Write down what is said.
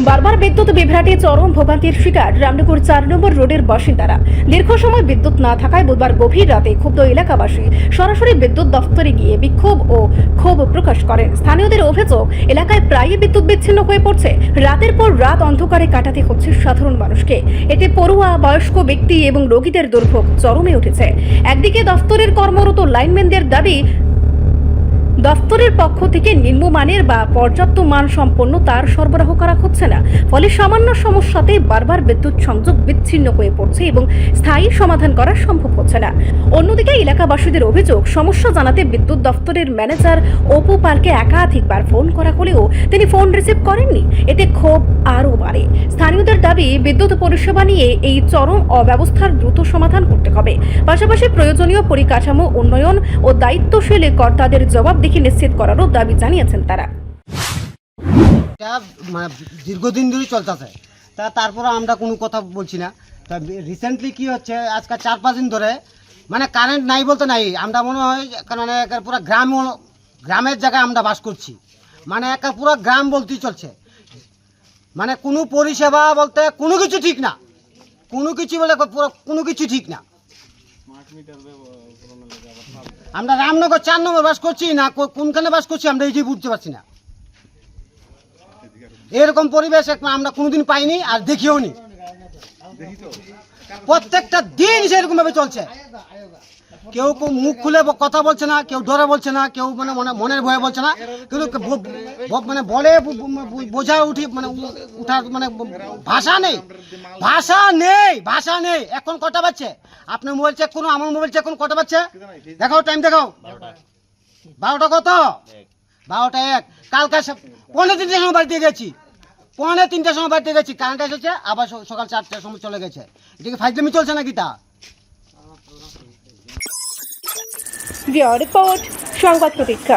বারবার বিদ্যুৎ বিভ্রাটে চরম ভোগান্তির শিকার রামনগর ৪ নম্বর রোডের বাসিন্দারা। দীর্ঘ সময় বিদ্যুৎ না থাকায় বুধবার গভীর রাতে ক্ষুব্ধ এলাকাবাসী সরাসরি বিদ্যুৎ দফতরে গিয়ে বিক্ষোভ ও ক্ষোভ প্রকাশ করেন। স্থানীয়দের অভিযোগ, এলাকায় প্রায়ই বিদ্যুৎ বিচ্ছিন্ন হয়ে পড়ছে। রাতের পর রাত অন্ধকারে কাটাতে হচ্ছে সাধারণ মানুষকে। এতে পড়ুয়া, বয়স্ক ব্যক্তি এবং রোগীদের দুর্ভোগ চরমে উঠেছে। একদিকে দফতরের কর্মরত লাইনম্যানদের দাবি, দফতরের পক্ষ থেকে নিম্নমানের বা পর্যাপ্ত মান সম্পন্ন তার সরবরাহ করা হচ্ছে না, ফলে সামান্য সমস্যাতে বারবার বিদ্যুৎ সংযোগ বিচ্ছিন্ন হয়ে পড়ছে এবং স্থায়ী সমাধান করা সম্ভব হচ্ছে না। অন্যদিকে এলাকাবাসীদের অভিযোগ, সমস্যা জানাতে বিদ্যুৎ দফতরের ম্যানেজার অপু পালকে একাধিকবার ফোন করা হলেও তিনি ফোন রিসিভ করেননি। এতে ক্ষোভ আরও বাড়ে। স্থানীয়দের দাবি, বিদ্যুৎ পরিষেবা নিয়ে এই চরম অব্যবস্থার দ্রুত সমাধান করতে হবে। পাশাপাশি প্রয়োজনীয় পরিকাঠামো উন্নয়ন ও দায়িত্বশীল কর্তাদের জবাব নিশ্চিত করারও দাবি জানিয়েছেন তারা। দীর্ঘদিন ধরে চলতেছে, তারপর আমরা কোনো কথা বলছি না। তা রিসেন্টলি কি হচ্ছে, আজকাল 4-5 দিন ধরে মানে কারেন্ট নাই বলতে নাই। আমরা মনে হয় কারণ পুরো গ্রামের জায়গায় আমরা বাস করছি, মানে পুরো গ্রাম বলতেই চলছে। মানে কোনো পরিষেবা বলতে কোনো কিছু ঠিক না, কোনো কিছু বলে কোনো কিছু ঠিক না। আমরা রামনগর 4 নম্বর বাস করছি না, কোনখানে বাস করছি আমরা এই যে বুঝতে পারছি না। এরকম পরিবেশ আমরা কোনোদিন পাইনি আর দেখিও নি। প্রত্যেকটা দিন সেরকম ভাবে চলছে। কেউ মুখ খুলে কথা বলছে না, কেউ ডরে বলছে না, কেউ মানে মনের ভয়ে বলছে না, কিন্তু মানে বলে বোঝা উঠি মানে উঠার মানে ভাষা নেই, ভাষা নেই, ভাষা নেই। এখন কটা বাজছে? আপনার মোবাইল চেক করুন, আমার মোবাইল চেক করুন, কটা বাজছে দেখাও, টাইম দেখাও। 12টা কত? 12টা 1। কালকে 3:45 সময় বাড়িতে গেছি, 3:45 সময় বাড়িতে গেছি, কারেন্ট এসেছে, আবার সকাল 4টার সময় চলে গেছে। এদিকে ফাইজলামি চলছে নাকি তা? রিপোর্ট সংবাদ প্রতীক্ষা।